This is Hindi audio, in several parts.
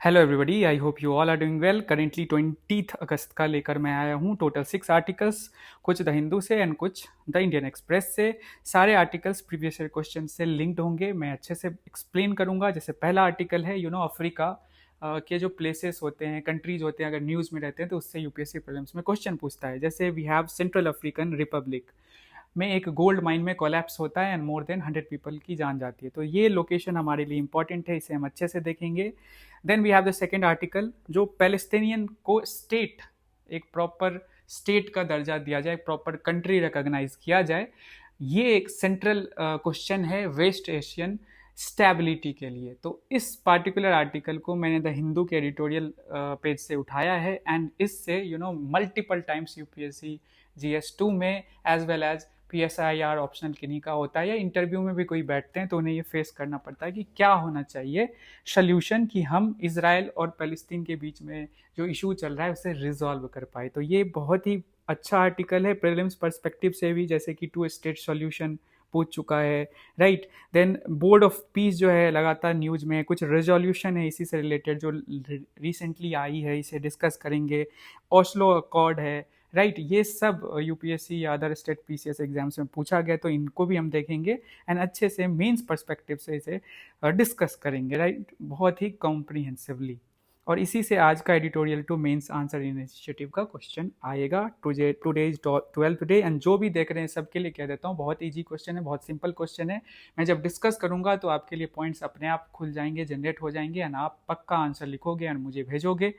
Hello everybody, I hope you all are doing well. Currently 20 अगस्त का लेकर मैं आया हूँ टोटल 6 आर्टिकल्स, कुछ द हिंदू से एंड कुछ द इंडियन एक्सप्रेस से। सारे आर्टिकल्स प्रीवियस ईयर क्वेश्चन से लिंक्ड होंगे। मैं अच्छे से एक्सप्लेन करूँगा। जैसे पहला आर्टिकल है अफ्रीका के जो प्लेसेस होते हैं, कंट्रीज होते हैं, अगर न्यूज़ में रहते हैं तो उससे यूपीएससी प्रीलिम्स में क्वेश्चन पूछता है। जैसे we have Central African Republic में एक गोल्ड माइन में कोलैप्स होता है एंड मोर देन 100 पीपल की जान जाती है। तो ये लोकेशन हमारे लिए इंपॉर्टेंट है, इसे हम अच्छे से देखेंगे। Then we have the second article, जो पैलेस्टीनियन को स्टेट, एक प्रॉपर स्टेट का दर्जा दिया जाए, प्रॉपर कंट्री रिकॉग्नाइज किया जाए। ये एक सेंट्रल क्वेश्चन है वेस्ट एशियन स्टेबिलिटी के लिए। तो इस पार्टिकुलर आर्टिकल को मैंने द हिंदू के एडिटोरियल पेज से उठाया है एंड इससे मल्टीपल टाइम्स यूपीएससी GS2 में as well as PSIR optional किन्हीं का होता है या इंटरव्यू में भी कोई बैठते हैं तो उन्हें ये फेस करना पड़ता है कि क्या होना चाहिए सल्यूशन, कि हम इजराइल और पैलेस्टीन के बीच में जो इशू चल रहा है उसे रिजॉल्व कर पाए। तो ये बहुत ही अच्छा आर्टिकल है प्रीलिम्स पर्सपेक्टिव से भी, जैसे कि 2 स्टेट सॉल्यूशन पूछ चुका है, right. Then board of peace जो है लगातार न्यूज में है, कुछ रेजोल्यूशन है इसी से रिलेटेड जो रिसेंटली आई है, इसे डिस्कस करेंगे। ओस्लो अकॉर्ड है, राइट। ये सब यूपीएससी या अदर स्टेट पीसीएस एग्जाम्स में पूछा गया तो इनको भी हम देखेंगे एंड अच्छे से मेंस पर्सपेक्टिव से इसे डिस्कस करेंगे, राइट, बहुत ही कॉम्प्रिहेंसिवली। और इसी से आज का editorial to mains answer initiative का क्वेश्चन आएगा। Today is 12th day and जो भी देख रहे हैं सबके लिए कह देता हूँ, बहुत इजी क्वेश्चन है, बहुत सिंपल क्वेश्चन है। मैं जब डिस्कस करूंगा तो आपके लिए पॉइंट्स अपने आप खुल जाएंगे, जनरेट हो जाएंगे एंड आप पक्का आंसर लिखोगे एंड मुझे भेजोगे।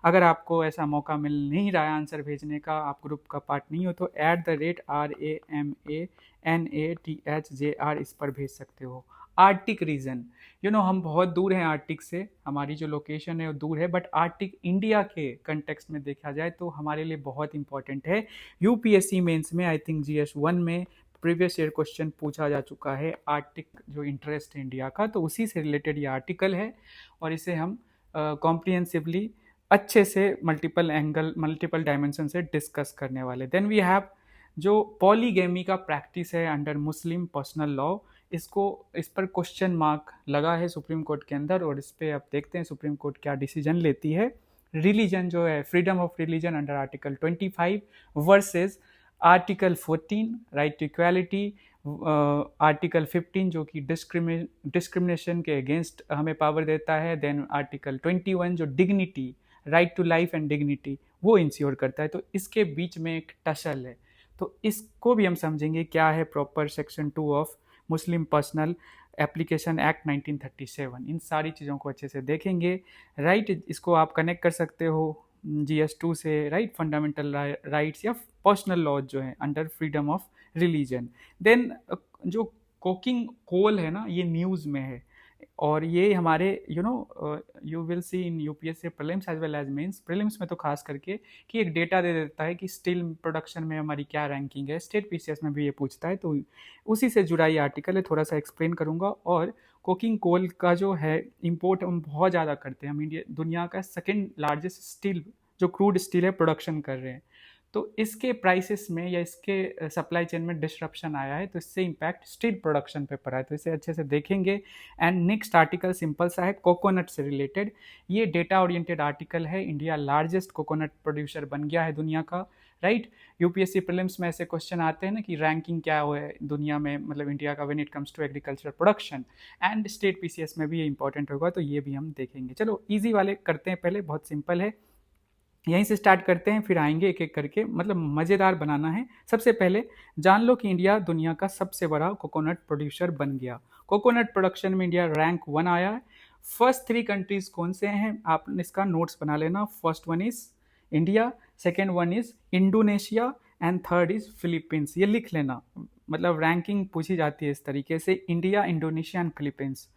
अगर आपको ऐसा मौका मिल नहीं रहा है आंसर भेजने का, आप ग्रुप का पार्ट नहीं हो, तो @RAMANATHJR इस पर भेज सकते हो। आर्टिक रीजन, हम बहुत दूर हैं आर्टिक से, हमारी जो लोकेशन है वो दूर है, बट आर्टिक इंडिया के कंटेक्स्ट में देखा जाए तो हमारे लिए बहुत इंपॉर्टेंट है। यूपीएससी मेंस में आई थिंक GS1 में प्रीवियस ईयर क्वेश्चन पूछा जा चुका है आर्टिक जो इंटरेस्ट है इंडिया का, तो उसी से रिलेटेड ये आर्टिकल है और इसे हम कॉम्प्रिहेंसिवली अच्छे से मल्टीपल एंगल, मल्टीपल डायमेंशन से डिस्कस करने वाले। देन वी हैव जो पॉलीगेमी का प्रैक्टिस है अंडर मुस्लिम पर्सनल लॉ, इस पर क्वेश्चन मार्क लगा है सुप्रीम कोर्ट के अंदर और इस पर आप देखते हैं सुप्रीम कोर्ट क्या डिसीजन लेती है। रिलीजन जो है, freedom of religion under article 25 versus article 14 right to equality, article 15 जो कि डिस्क्रिमिनेशन के अगेंस्ट हमें पावर देता है। देन आर्टिकल 21 जो dignity, right to life and dignity, वो इंश्योर करता है। तो इसके बीच में एक टसल है, तो इसको भी हम समझेंगे क्या है proper section 2 of Muslim personal application act 1937। इन सारी चीज़ों को अच्छे से देखेंगे, राइट। इसको आप कनेक्ट कर सकते हो GS2 से, राइट, फंडामेंटल राइट्स या पर्सनल लॉज जो है under freedom of religion. Then जो कोकिंग कोल है ना, ये न्यूज़ में है और ये हमारे you will see in UPSC prelims as well as mains. Prelims में तो खास करके कि एक डेटा दे देता है कि स्टील प्रोडक्शन में हमारी क्या रैंकिंग है, स्टेट पीसीएस में भी ये पूछता है, तो उसी से जुड़ा ये आर्टिकल है, थोड़ा सा एक्सप्लेन करूंगा। और कोकिंग कोल का जो है इम्पोर्ट हम बहुत ज़्यादा करते हैं, हम इंडिया दुनिया का सेकेंड लार्जेस्ट स्टील जो क्रूड स्टील है प्रोडक्शन कर रहे हैं। तो इसके प्राइसेस में या इसके सप्लाई चेन में डिस्ट्रप्शन आया है, तो इससे इम्पैक्ट स्टील प्रोडक्शन पे पड़ा है, तो इसे अच्छे से देखेंगे। एंड नेक्स्ट आर्टिकल सिंपल सा है, कोकोनट से रिलेटेड। ये डेटा ओरिएंटेड आर्टिकल है। इंडिया लार्जेस्ट कोकोनट प्रोड्यूसर बन गया है दुनिया का, राइट। यूपीएससी प्रीलिम्स में ऐसे क्वेश्चन आते हैं ना कि रैंकिंग क्या है दुनिया में, मतलब इंडिया का when it comes to agriculture production, and state PCS में भी ये इंपॉर्टेंट होगा, तो ये भी हम देखेंगे। चलो इजी वाले करते हैं पहले, बहुत सिंपल है, यहीं से स्टार्ट करते हैं, फिर आएंगे एक एक करके, मतलब मज़ेदार बनाना है। सबसे पहले जान लो कि इंडिया दुनिया का सबसे बड़ा कोकोनट प्रोड्यूसर बन गया। कोकोनट प्रोडक्शन में इंडिया रैंक 1 आया है। फर्स्ट 3 कंट्रीज कौन से हैं, आप इसका नोट्स बना लेना। First one is India, second one is Indonesia and third is Philippines. ये लिख लेना, मतलब रैंकिंग पूछी जाती है इस तरीके से, इंडिया, इंडोनेशिया एंड फिलीपींस,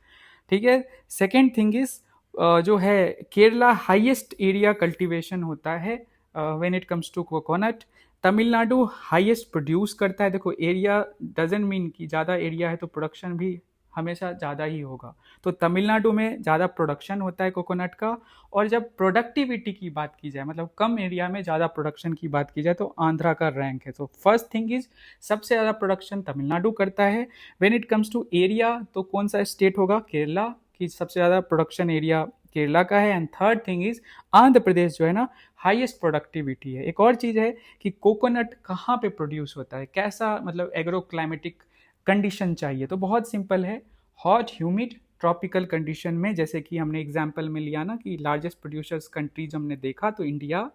ठीक है। सेकेंड थिंग इज जो है केरला हाईएस्ट एरिया कल्टीवेशन होता है when it comes to coconut. Tamil Nadu highest produce करता है। देखो एरिया डजंट मीन कि ज़्यादा एरिया है तो प्रोडक्शन भी हमेशा ज़्यादा ही होगा, तो तमिलनाडु में ज़्यादा प्रोडक्शन होता है कोकोनट का। और जब प्रोडक्टिविटी की बात की जाए, मतलब कम एरिया में ज़्यादा प्रोडक्शन की बात की जाए, तो आंध्रा का रैंक है। तो फर्स्ट थिंग इज सबसे ज़्यादा प्रोडक्शन तमिलनाडु करता है। When it comes to area तो कौन सा स्टेट होगा, केरला की सबसे ज़्यादा प्रोडक्शन एरिया केरला का है। And third thing is Andhra Pradesh जो है ना हाईएस्ट प्रोडक्टिविटी है। एक और चीज़ है कि कोकोनट कहाँ पे प्रोड्यूस होता है, कैसा मतलब एग्रो क्लाइमेटिक कंडीशन चाहिए, तो बहुत सिंपल है, हॉट ह्यूमिड ट्रॉपिकल कंडीशन में। जैसे कि हमने एग्जाम्पल में लिया ना कि लार्जेस्ट प्रोड्यूसर्स कंट्रीज हमने देखा, तो इंडिया,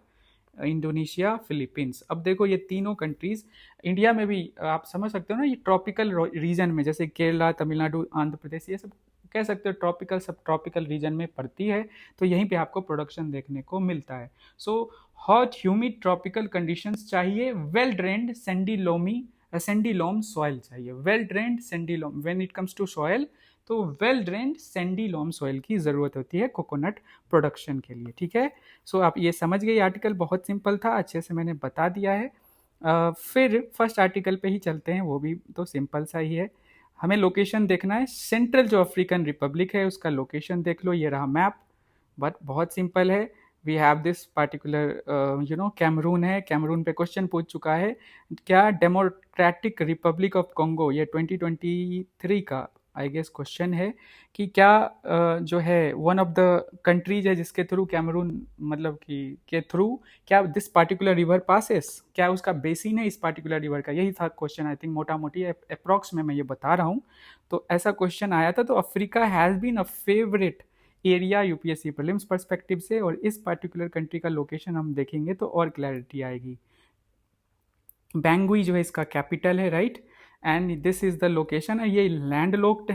इंडोनेशिया, फिलीपींस। अब देखो ये तीनों कंट्रीज, इंडिया में भी आप समझ सकते हो ना, ये ट्रॉपिकल रीजन में, जैसे केरला, तमिलनाडु, आंध्र प्रदेश, ये सब कह सकते हो ट्रॉपिकल सब ट्रॉपिकल रीजन में पड़ती है, तो यहीं पे आपको प्रोडक्शन देखने को मिलता है। So hot humid tropical conditions चाहिए, well drained sandy loam soil चाहिए, well drained sandy loam. When it comes to soil, तो well drained sandy loam soil की ज़रूरत होती है कोकोनट प्रोडक्शन के लिए, ठीक है। सो आप ये समझ गए, आर्टिकल बहुत सिंपल था, अच्छे से मैंने बता दिया है। फिर फर्स्ट आर्टिकल पे ही चलते हैं, वो भी तो सिंपल सा ही है। हमें लोकेशन देखना है, सेंट्रल जो अफ्रीकन रिपब्लिक है उसका लोकेशन देख लो, ये रहा मैप। बट बहुत सिंपल है, we have this particular Cameroon है, कैमरून पे क्वेश्चन पूछ चुका है क्या, डेमोक्रेटिक रिपब्लिक ऑफ कॉन्गो, ये 2023 का आई गेस क्वेश्चन है कि क्या जो है वन ऑफ द कंट्रीज है जिसके थ्रू कैमरून मतलब कि के थ्रू क्या दिस पार्टिकुलर रिवर पासेस, क्या उसका बेसिन है इस पार्टिकुलर रिवर का, यही था क्वेश्चन। आई थिंक मोटा मोटी अप्रॉक्स में मैं ये बता रहा हूँ, तो ऐसा क्वेश्चन आया था। तो Africa has been a favourite area UPSC prelims perspective से, और इस पार्टिकुलर कंट्री का लोकेशन हम देखेंगे तो और क्लैरिटी आएगी। बैंगुई जो है इसका कैपिटल है, right, and this is the location है। ये लैंड लॉक्ड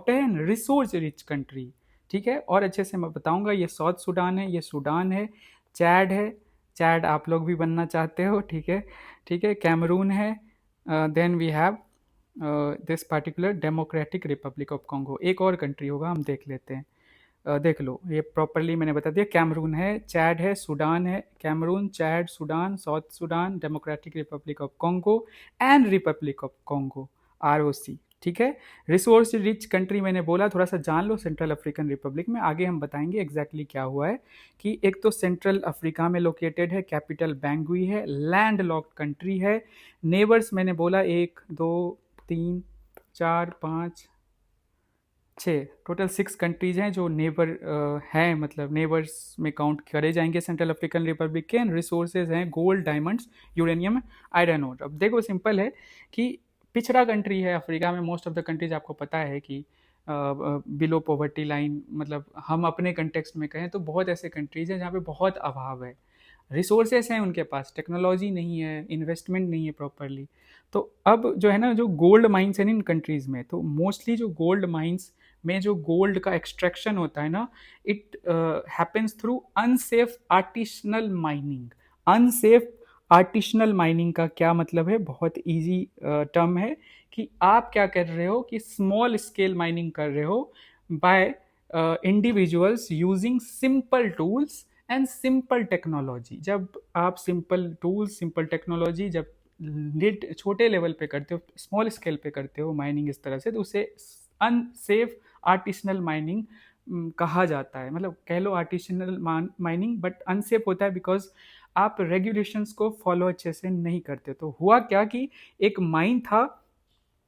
है एंड रिसोर्स रिच कंट्री, ठीक है। और अच्छे से मैं बताऊंगा, ये साउथ सूडान है, ये सूडान है, चैड है, चैड आप लोग भी बनना चाहते हो, ठीक है, ठीक है, कैमरून है, then we have this particular Democratic Republic of Congo. एक और कंट्री होगा, हम देख लेते हैं। देख लो, ये प्रॉपरली मैंने बता दिया, कैमरून है, चैड है, सूडान है, Cameroon, Chad, Sudan, South Sudan, Democratic Republic of Congo and Republic of Congo, ROC, ठीक है। रिसोर्स रिच कंट्री मैंने बोला, थोड़ा सा जान लो सेंट्रल अफ्रीकन रिपब्लिक में, आगे हम बताएंगे एग्जैक्टली क्या हुआ है। कि एक तो सेंट्रल अफ्रीका में लोकेटेड है, कैपिटल बैंगुई है, लैंड लॉक्ड कंट्री है। नेबर्स मैंने बोला 1 2 3 4 5 6, टोटल 6 कंट्रीज हैं जो नेबर हैं, मतलब नेबर्स में काउंट करे जाएंगे सेंट्रल अफ्रीकन रिपब्लिक के। एंड रिसोर्सेज हैं gold, diamonds, uranium, iron ore. अब देखो सिंपल है कि पिछड़ा कंट्री है अफ्रीका में, मोस्ट ऑफ द कंट्रीज आपको पता है कि बिलो पॉवर्टी लाइन, मतलब हम अपने कंटेक्स्ट में कहें तो बहुत ऐसे कंट्रीज हैं जहाँ पे बहुत अभाव है, रिसोर्सेस हैं उनके पास, टेक्नोलॉजी नहीं है, इन्वेस्टमेंट नहीं है प्रॉपरली। तो अब जो है ना, जो गोल्ड माइंस हैं इन कंट्रीज़ में, तो मोस्टली जो गोल्ड माइंस में जो गोल्ड का एक्सट्रैक्शन होता है ना, it happens through unsafe artisanal mining. Unsafe artisanal mining का क्या मतलब है, बहुत इजी टर्म है कि आप क्या कर रहे हो कि स्मॉल स्केल माइनिंग कर रहे हो bye individuals using simple tools and simple technology. जब आप सिंपल टूल्स, सिंपल टेक्नोलॉजी जब लिट छोटे लेवल पे करते हो, स्मॉल स्केल पे करते हो माइनिंग इस तरह से, तो उसे अनसेफ आर्टिसनल माइनिंग कहा जाता है। मतलब कह लो आर्टिसनल माइनिंग, बट अनसेफ होता है बिकॉज आप रेगुलेशंस को फॉलो अच्छे से नहीं करते। तो हुआ क्या कि एक माइन था,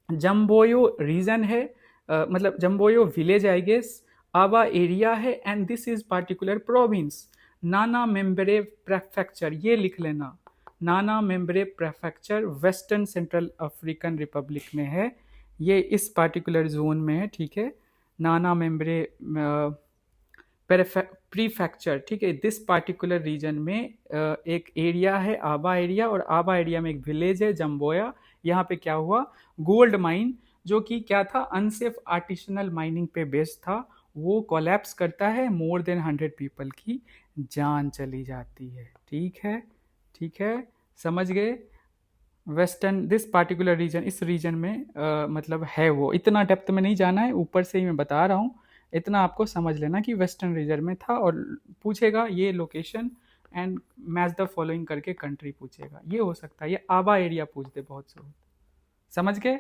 जम्बोयो रीजन है, मतलब जम्बोयो विलेज आई गेस, आवा एरिया है, and this is particular province नाना मेम्बरे प्रेफेक्चर, ये लिख लेना, नाना मेम्बरे प्रेफेक्चर वेस्टर्न सेंट्रल अफ्रीकन रिपब्लिक में है, ये इस पार्टिकुलर जोन में है, ठीक है। नाना मेम्बरे प्रीफेक्चर, ठीक है, दिस पार्टिकुलर रीजन में एक एरिया है आबा एरिया, और आबा एरिया में एक विलेज है जम्बोया। यहाँ पे क्या हुआ, गोल्ड माइन जो कि क्या था, अनसेफ आर्टिसनल माइनिंग पे बेस्ड था, वो कोलैप्स करता है, मोर देन 100 पीपल की जान चली जाती है, ठीक है, ठीक है, समझ गए। वेस्टर्न दिस पार्टिकुलर रीजन, इस रीजन में मतलब है वो, इतना डेप्थ में नहीं जाना है, ऊपर से ही मैं बता रहा हूँ, इतना आपको समझ लेना कि वेस्टर्न रीजन में था। और पूछेगा ये location and match the following करके कंट्री पूछेगा, ये हो सकता है, ये आबा एरिया पूछ दे बहुत से, समझ गए।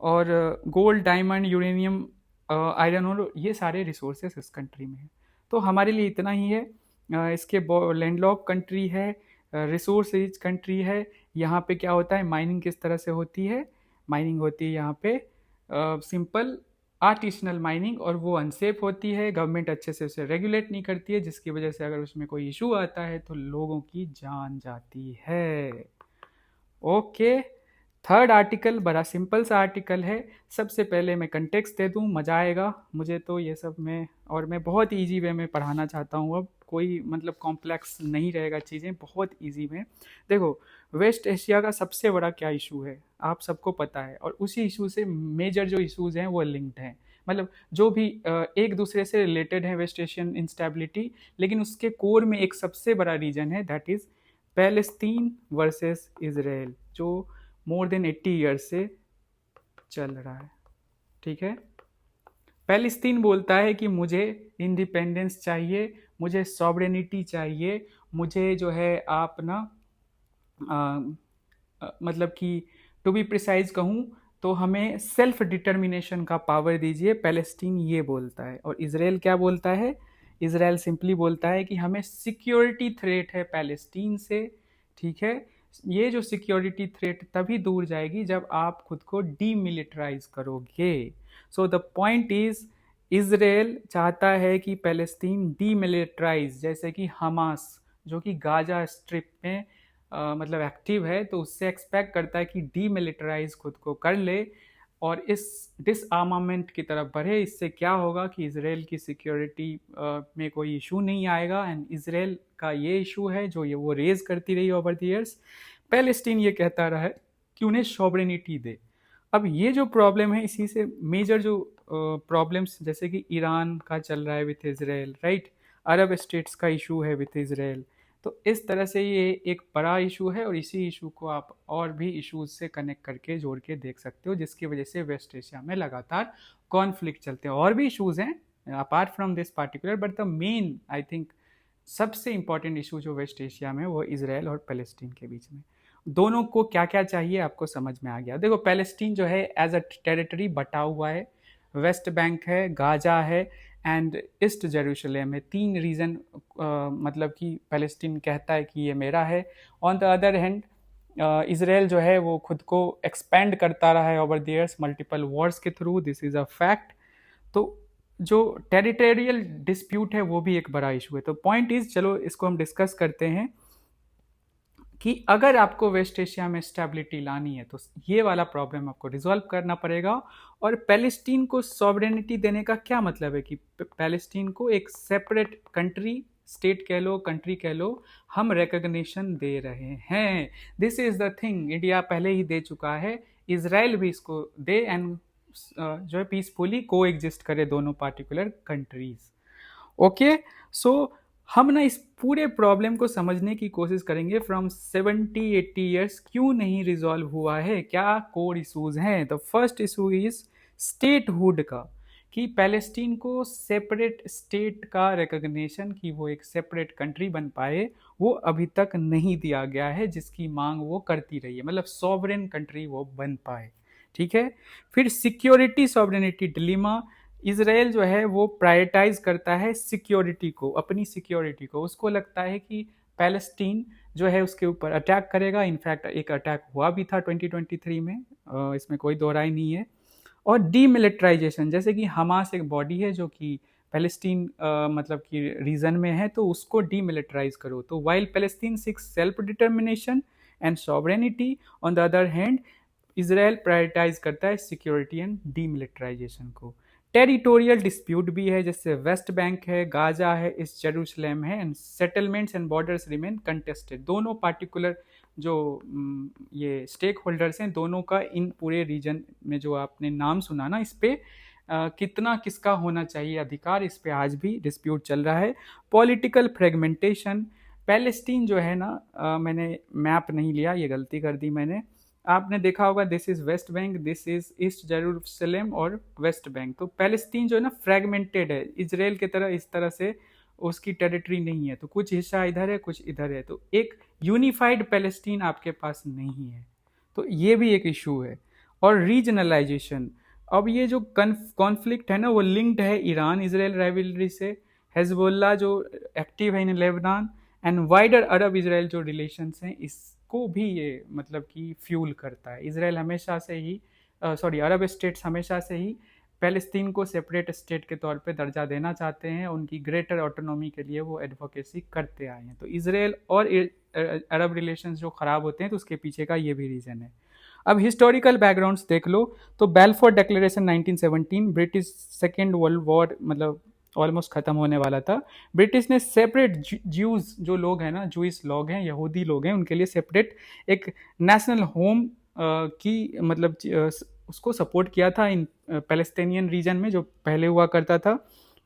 और गोल्ड, डायमंड, यूरेनियम, आयरन और ये सारे रिसोर्सेस इस कंट्री में है। तो हमारे लिए इतना ही है। इसके लैंडलॉक कंट्री है, रिसोर्स रिच कंट्री है। यहाँ पे क्या होता है, माइनिंग किस तरह से होती है, माइनिंग होती है यहाँ पे सिंपल आर्टिसनल माइनिंग, और वो अनसेफ होती है, गवर्नमेंट अच्छे से उसे रेगुलेट नहीं करती है, जिसकी वजह से अगर उसमें कोई इशू आता है तो लोगों की जान जाती है। ओके, थर्ड आर्टिकल बड़ा सिंपल सा आर्टिकल है। सबसे पहले मैं कंटेक्स्ट दे दूं, मज़ा आएगा मुझे तो ये सब में, और मैं बहुत इजी वे में पढ़ाना चाहता हूँ। अब कोई मतलब कॉम्प्लेक्स नहीं रहेगा, चीज़ें बहुत इजी में। देखो, वेस्ट एशिया का सबसे बड़ा क्या इशू है आप सबको पता है, और उसी इशू से मेजर जो इशूज़ हैं वो लिंक्ड हैं। मतलब जो भी एक दूसरे से रिलेटेड है वेस्ट एशियन इंस्टेबिलिटी, लेकिन उसके कोर में एक सबसे बड़ा रीजन है, that is Palestine versus Israel, जो मोर देन 80 ईयर्स से चल रहा है। ठीक है, पैलेस्तीन बोलता है कि मुझे इंडिपेंडेंस चाहिए, मुझे सॉवरेनिटी चाहिए, मुझे जो है आप ना मतलब कि टू बी प्रिसाइज कहूँ तो हमें सेल्फ डिटर्मिनेशन का पावर दीजिए, पैलेस्टीन ये बोलता है। और इसराइल क्या बोलता है? इसराइल सिंपली बोलता है कि हमें सिक्योरिटी थ्रेट है पैलेस्टीन से। ठीक है, ये जो सिक्योरिटी थ्रेट तभी दूर जाएगी जब आप खुद को डीमिलिटराइज करोगे। So the point is, Israel चाहता है कि पैलेस्तीन डीमिलिटराइज, जैसे कि हमास जो कि गाजा स्ट्रिप में मतलब एक्टिव है, तो उससे एक्सपेक्ट करता है कि डीमिलिटराइज खुद को कर ले और इस डिसआर्मामेंट की तरफ बढ़े। इससे क्या होगा कि इसराइल की सिक्योरिटी में कोई इशू नहीं आएगा। एंड इसराइल का ये इशू है जो ये वो रेज करती रही ओवर द ईयर्स। पैलेस्टीन ये कहता रहा है कि उन्हें सॉवरेनिटी दे। अब ये जो प्रॉब्लम है, इसी से मेजर जो प्रॉब्लम्स जैसे कि ईरान का चल रहा है with Israel, right, Arab states का इशू है विथ इसराइल, तो इस तरह से ये एक बड़ा इशू है। और इसी इशू को आप और भी इशूज से कनेक्ट करके जोड़ के देख सकते हो, जिसकी वजह से वेस्ट एशिया में लगातार कॉन्फ्लिक्ट चलते हैं। और भी इशूज हैं apart from this particular, but the main I think सबसे इंपॉर्टेंट इशू जो वेस्ट एशिया में वो इसराइल और पैलेस्टीन के बीच में। दोनों को क्या क्या चाहिए आपको समझ में आ गया। देखो, पैलेस्टीन जो है एज अ टेरिटरी बटा हुआ है, वेस्ट बैंक है, गाजा है एंड ईस्ट जेरूशलेम है। तीन रीजन मतलब कि पैलेस्टीन कहता है कि ये मेरा है। On the other hand Israel जो है वो खुद को एक्सपेंड करता रहा है over the years multiple wars के through, this is a fact. तो जो टेरिटोरियल डिस्प्यूट है वो भी एक बड़ा इशू है। तो पॉइंट इज, चलो इसको हम डिस्कस करते हैं कि अगर आपको वेस्ट एशिया में स्टेबिलिटी लानी है तो ये वाला प्रॉब्लम आपको रिजॉल्व करना पड़ेगा। और पैलेस्टीन को सॉवरेनिटी देने का क्या मतलब है कि पैलेस्टीन को एक सेपरेट कंट्री, स्टेट कह लो, कंट्री कह लो, हम रिकग्निशन दे रहे हैं। This is the thing, India पहले ही दे चुका है, इसराइल भी इसको दे, एंड जो है पीसफुली को एग्जिस्ट करे दोनों पार्टिकुलर कंट्रीज। ओके, सो हम ना इस पूरे प्रॉब्लम को समझने की कोशिश करेंगे फ्रॉम 70-80 ईयर्स क्यों नहीं रिजॉल्व हुआ है, क्या कोर इशूज हैं। The first issue is statehood का, कि पैलेस्टीन को सेपरेट स्टेट का रिकग्निशन, कि वो एक सेपरेट कंट्री बन पाए, वो अभी तक नहीं दिया गया है, जिसकी मांग वो करती रही है, मतलब सॉवरेन कंट्री वो बन पाए। ठीक है, फिर सिक्योरिटी सॉवरेनिटी डिलीमा, इसराइल जो है वो प्रायोरिटाइज करता है सिक्योरिटी को, अपनी सिक्योरिटी को। उसको लगता है कि पैलेस्टीन जो है उसके ऊपर अटैक करेगा। इनफैक्ट एक अटैक हुआ भी था 2023 में, इसमें कोई दो राय नहीं है। और डीमिलिटराइजेशन, जैसे कि हमास एक बॉडी है जो कि पैलेस्टीन मतलब कि रीजन में है, तो उसको डीमिलिटराइज करो। तो while Palestine seeks self determination and sovereignty, on the other hand Israel prioritise करता है सिक्योरिटी एंड डीमिलिटराइजेशन को। टेरिटोरियल डिस्प्यूट भी है, जैसे वेस्ट बैंक है, गाजा है, ईस्ट जेरूशलेम है, and settlements and borders remain contested. दोनों पार्टिकुलर जो ये स्टेक होल्डर्स हैं, दोनों का इन पूरे रीजन में जो आपने नाम सुना ना, इस पे कितना किसका होना चाहिए अधिकार, इस पे आज भी डिस्प्यूट चल रहा है। पॉलिटिकल फ्रेगमेंटेशन, पैलेस्टीन जो है ना, मैंने मैप नहीं लिया, ये गलती कर दी मैंने। आपने देखा होगा this is West Bank, this is east Jerusalem और वेस्ट बैंक। तो पैलेस्टीन जो है ना फ्रेगमेंटेड है, इसराइल की तरह इस तरह से उसकी टेरिटरी नहीं है, तो कुछ हिस्सा इधर है कुछ इधर है, तो एक यूनिफाइड पैलेस्टीन आपके पास नहीं है। तो ये भी एक इशू है। और रीजनलाइजेशन, अब ये जो कॉन्फ्लिक्ट है ना वो लिंक्ड है ईरान इसराइल राइवलरी से, हेजबोल्ला जो एक्टिव है इन Lebanon, and wider Arab Israel जो रिलेशंस हैं, इसको भी ये मतलब कि फ्यूल करता है। इसराइल हमेशा से ही अरब स्टेट्स हमेशा से ही फ़लस्तीन को सेपरेट स्टेट के तौर पे दर्जा देना चाहते हैं, उनकी ग्रेटर ऑटोनॉमी के लिए वो एडवोकेसी करते आए हैं। तो इसराइल और अरब रिलेशंस जो ख़राब होते हैं तो उसके पीछे का ये भी रीज़न है। अब हिस्टोरिकल बैकग्राउंड्स देख लो तो Balfour declaration 1917, British second world war मतलब ऑलमोस्ट ख़त्म होने वाला था। ब्रिटिश ने सेपरेट ज्यूज़ जो लोग हैं ना, जूइश लोग हैं, यहूदी लोग हैं, उनके लिए सेपरेट एक नेशनल होम की मतलब उसको सपोर्ट किया था इन पैलेस्टीनियन रीजन में जो पहले हुआ करता था।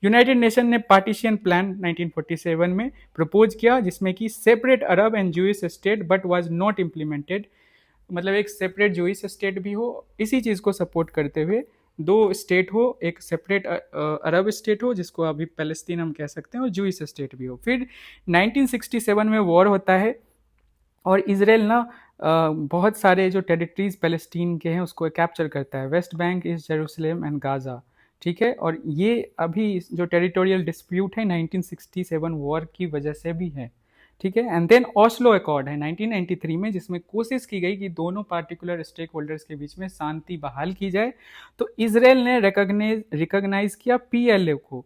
यूनाइटेड नेशन ने पार्टीशन प्लान 1947 में प्रपोज किया जिसमें कि separate Arab and Jewish state but was not implemented, मतलब एक सेपरेट जूइश स्टेट भी हो, इसी चीज़ को सपोर्ट करते हुए दो स्टेट हो, एक सेपरेट अरब स्टेट हो जिसको अभी पैलेस्टीन हम कह सकते हैं और जूइश स्टेट भी हो। फिर 1967 में वॉर होता है और इसराइल ना बहुत सारे जो टेरिटरीज पैलेस्टीन के हैं उसको कैप्चर करता है, West Bank is Jerusalem and Gaza, ठीक है। और ये अभी जो टेरिटोरियल डिस्प्यूट है 1967 वॉर की वजह से भी है, ठीक है। एंड देन ऑस्लो अकॉर्ड है 1993 में जिसमें कोशिश की गई कि दोनों पार्टिकुलर स्टेक होल्डर्स के बीच में शांति बहाल की जाए। तो इसराइल ने रिकॉग्नाइज किया पीएलओ को,